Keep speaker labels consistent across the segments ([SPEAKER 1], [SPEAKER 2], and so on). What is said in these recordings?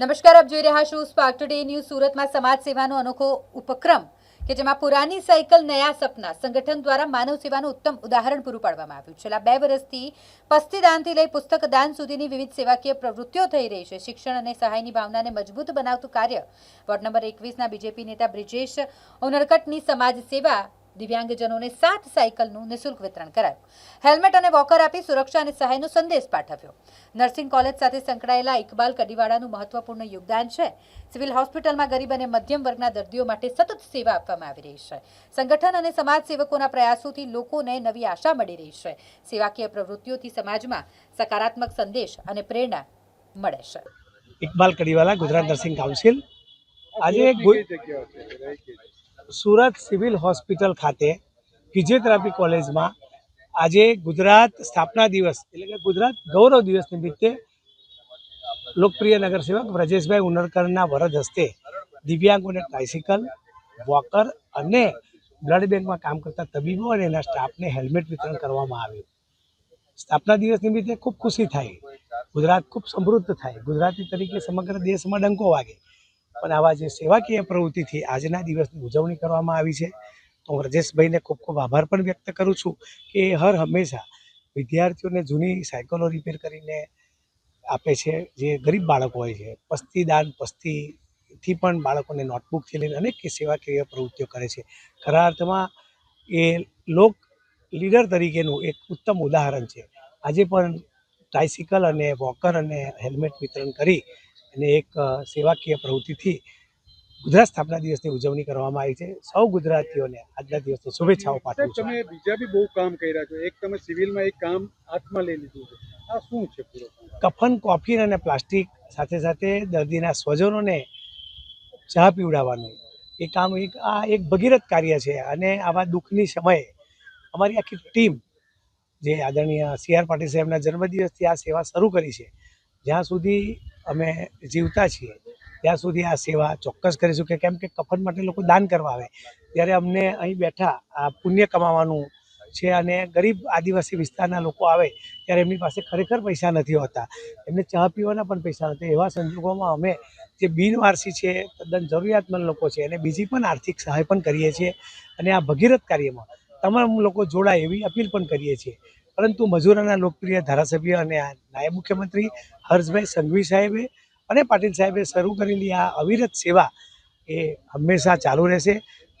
[SPEAKER 1] નમસ્કાર, આપ જોઈ રહ્યા છો સ્પાર્ક ટુડે ન્યૂઝ। સુરતમાં સમાજ સેવાનો અનોખો ઉપક્રમ કે જેમાં પુરાની સાયકલ નયા સપના સંગઠન દ્વારા માનવ સેવાનું ઉત્તમ ઉદાહરણ પૂરું પાડવામાં આવ્યું। છેલ્લા 2 વર્ષથી પસ્તીદાનથી લઈ પુસ્તક દાન સુધીની વિવિધ સેવાકીય પ્રવૃત્તિઓ થઈ રહી છે। શિક્ષણ અને સહાયની ભાવનાને મજબૂત બનાવતું કાર્ય વોર્ડ નંબર 21ના બીજેપી નેતા બ્રિજેશ ઉનરકટની સમાજ સેવા દિવ્યાંગજનોને 7 સાયકલનું નિઃશુલ્ક વિતરણ કરાયું। હેલ્મેટ અને વોકર આપી સુરક્ષા અને સહાયનો સંદેશ પાઠવ્યો। નર્સિંગ કોલેજ સાથે સંકળાયેલા ઇકબાલ કડીવાળાનું મહત્વપૂર્ણ યોગદાન છે। સિવિલ હોસ્પિટલમાં ગરીબ અને મધ્યમ વર્ગના દર્દીઓ માટે સતત સેવા આપવામાં આવી રહી છે। સંગઠન અને સમાજ સેવકોના પ્રયાસોથી લોકોને નવી આશા મળી રહી છે। સેવાકીય પ્રવૃત્તિઓથી સમાજમાં સકારાત્મક સંદેશ અને પ્રેરણા મળે છે।
[SPEAKER 2] Iqbal Kadiwala, Gujarat nursing council. આજે સુરત સિવિલ હોસ્પિટલ ખાતે ફિઝિયોથેરાપી કોલેજમાં આજે ગુજરાત સ્થાપના દિવસ એટલે કે ગુજરાત ગૌરવ દિવસ નિમિત્તે લોકપ્રિય નગરસેવક બ્રજેશભાઈ ઉનરકરના વરદ હસ્તે દિવ્યાંગોને ટ્રાયસિકલ, વોકર અને બ્લડ બેંકમાં કામ કરતા તબીબો અને એના સ્ટાફને હેલ્મેટ વિતરણ કરવામાં આવ્યું। સ્થાપના દિવસ નિમિત્તે ખૂબ ખુશી થાય, ગુજરાત ખૂબ સમૃદ્ધ થાય, ગુજરાતી તરીકે સમગ્ર દેશમાં ડંકો વાગે। પણ આવા જે સેવાકીય પ્રવૃત્તિથી આજના દિવસની ઉજવણી કરવામાં આવી છે, તો હું બ્રજેશભાઈને ખૂબ ખૂબ આભાર પણ વ્યક્ત કરું છું કે હર હંમેશા વિદ્યાર્થીઓને જૂની સાયકલો રિપેર કરીને આપે છે। જે ગરીબ બાળકો હોય છે, પસ્તીથી પણ બાળકોને નોટબુકથી લઈને અનેક સેવાકીય પ્રવૃત્તિઓ કરે છે। ખરા અર્થમાં એ લોક લીડર તરીકેનું એક ઉત્તમ ઉદાહરણ છે। આજે પણ ટ્રાયસિકલ અને વોકર અને હેલ્મેટ વિતરણ કરી અને એક સેવાકીય પ્રવૃત્તિથી ગુજરાત સ્થાપના દિવસની ઉજવણી કરવામાં આવી છે। સૌ ગુજરાતીઓને આજના દિવસની શુભેચ્છાઓ પાઠવું છું।
[SPEAKER 3] તમે બીજા બી બહુ કામ કર્યા છો, એક તમે સિવિલમાં એક કામ હાથમાં લઈ લીધું છે, આ શું છે પૂરો?
[SPEAKER 2] કફન, કોફીન અને પ્લાસ્ટિક સાથે સાથે દર્દીના સ્વજનોને ચા પીવડાવવાનું એ કામ એક ભગીરથ કાર્ય છે। અને આવા દુઃખની સમયે અમારી આખી ટીમ જે આદરણીય CR પાટીલ સાહેબના જન્મદિવસથી આ સેવા શરૂ કરી છે। જ્યાં સુધી અમે જીવતા છીએ ત્યાં સુધી આ સેવા ચોક્કસ કરીશું કે કેમ કે કફન માટે લોકો દાન કરવા આવે ત્યારે અમને અહીં બેઠા આ પુણ્ય કમાવાનું છે। અને ગરીબ આદિવાસી વિસ્તારના લોકો આવે ત્યારે એમની પાસે ખરેખર પૈસા નથી હોતા, એમને ચા પીવાના પણ પૈસા નથી। એવા સંજોગોમાં અમે જે બિનવારસી છે, તદ્દન જરૂરિયાતમંદ લોકો છે, અને બીજી પણ આર્થિક સહાય પણ કરીએ છીએ। અને આ ભગીરથ કાર્યમાં તમામ લોકો જોડાય એવી અપીલ પણ કરીએ છીએ। પરંતુ મજૂરોના લોકપ્રિય ધારાસભ્ય અને નાયબ મુખ્યમંત્રી હર્ષભાઈ સંઘવી સાહેબે અને પાટીલ સાહેબે શરૂ કરેલી આ અવિરત સેવા એ હંમેશા ચાલુ રહેશે।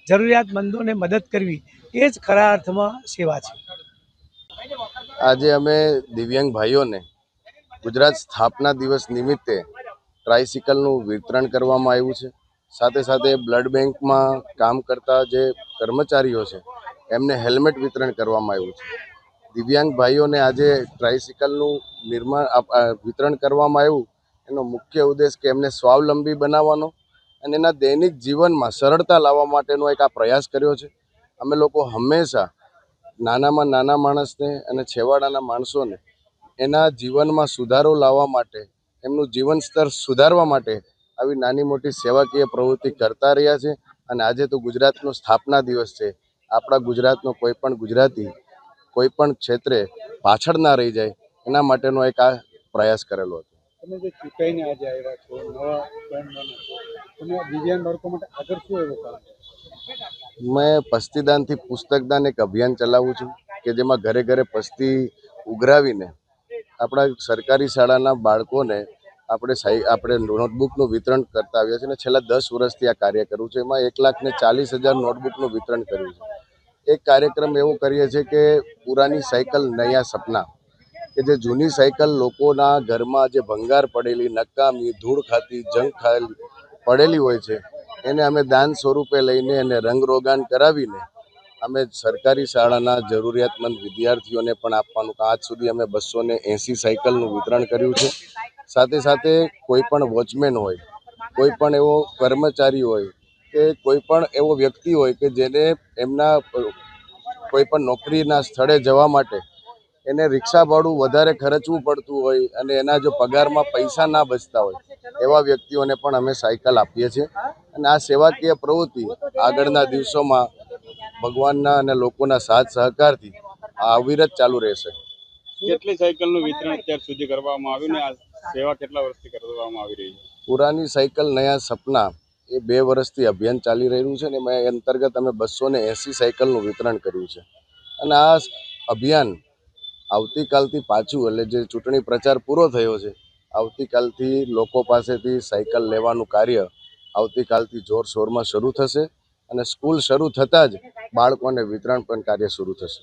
[SPEAKER 2] જરૂરિયાતમંદોને મદદ કરવી એ જ ખરા અર્થમાં સેવા છે।
[SPEAKER 4] આજે અમે દિવ્યાંગ ભાઈઓને ગુજરાત સ્થાપના દિવસ નિમિત્તે ટ્રાયસિકલનું વિતરણ કરવામાં આવ્યું છે। સાથે સાથે બ્લડ બેંકમાં કામ કરતા જે કર્મચારીઓ છે એમને હેલ્મેટ વિતરણ કરવામાં આવ્યું છે। દિવ્યાંગ ભાઈઓને આજે ટ્રાયસિકલનું વિતરણ કરવામાં આવ્યું, એનો મુખ્ય ઉદ્દેશ કે એમને સ્વાવલંબી બનાવવાનો અને એના દૈનિક જીવનમાં સરળતા લાવવા માટેનો એક આ પ્રયાસ કર્યો છે। અમે લોકો હંમેશા નાનામાં નાના માણસને અને છેવાડાના માણસોને એના જીવનમાં સુધારો લાવવા માટે, એમનું જીવન સ્તર સુધારવા માટે આવી નાની મોટી સેવાકીય પ્રવૃત્તિ કરતા રહ્યા છે। અને આજે તો ગુજરાતનો સ્થાપના દિવસ છે, આપણા ગુજરાતનો કોઈ પણ ગુજરાતી કોઈ પણ ક્ષેત્રે પાછળ ના રહી જાય એના માટેનો એક આ પ્રયાસ કરેલો હતો।
[SPEAKER 3] તમે જે ચૂંટાઈને આજે આવ્યા છો, નવા ફ્રેન્ડમાં છો, તમે દિવ્યાંગ બાળકો માટે આગળ શું એવું કામ છે?
[SPEAKER 4] મેં પસ્તીદાનથી પુસ્તકદાન એક અભિયાન ચલાવું છું કે જેમાં ઘરે ઘરે પસ્તી ઉઘરાવીને આપણા સરકારી શાળાના બાળકોને આપણે નોટબુકનું વિતરણ કરતા આવ્યા છીએ। અને છેલ્લા 10 વર્ષથી આ કાર્ય કરું છું। એમાં 1,40,000 નોટબુકનું વિતરણ કર્યું છે। એક કાર્યક્રમ એવો કરીએ છીએ કે પુરાની સાયકલ નયા સપના, કે જે જૂની સાયકલ લોકોના ઘરમાં જે ભંગાર પડેલી, નકામી, ધૂળ ખાતી, જંગ ખાયેલી પડેલી હોય છે, એને અમે દાન સ્વરૂપે લઈને એને રંગરોગાન કરાવીને અમે સરકારી શાળાના જરૂરિયાતમંદ વિદ્યાર્થીઓને પણ આપવાનું, આજ સુધી અમે 280 સાયકલનું વિતરણ કર્યું છે। સાથે સાથે કોઈ પણ વોચમેન હોય, કોઈ પણ એવો કર્મચારી હોય કે કોઈ પણ એવો વ્યક્તિ હોય કે જેને એમના કોઈ પણ નોકરીના સ્થળે જવા માટે એને રિક્ષા ભાડું વધારે ખર્ચવું પડતું હોય અને એના જો પગારમાં પૈસા ના બચતા હોય, એવા વ્યક્તિઓને પણ અમે સાયકલ આપીએ છીએ। અને આ સેવાકીય પ્રવૃત્તિ આગળના દિવસોમાં ભગવાનના અને લોકોના સાથ સહકારથી આ અવિરત ચાલુ રહેશે।
[SPEAKER 3] કેટલી સાયકલનું વિતરણ અત્યાર સુધી કરવામાં આવ્યું ને આ સેવા કેટલા વર્ષથી કરવામાં આવી રહી છે?
[SPEAKER 4] પુરાની સાયકલ નયા સપના એ 2 વર્ષથી અભિયાન ચાલી રહ્યું છે અને એ અંતર્ગત અમે 280 સાયકલનું વિતરણ કર્યું છે અને આ અભિયાન આવતીકાલથી પાછું, એટલે જે ચૂંટણી પ્રચાર પૂરો થયો છે, આવતીકાલથી લોકો પાસેથી સાયકલ લેવાનું કાર્ય આવતીકાલથી જોરશોરમાં શરૂ થશે અને સ્કૂલ શરૂ થતાં જ બાળકોને વિતરણ પણ કાર્ય શરૂ થશે.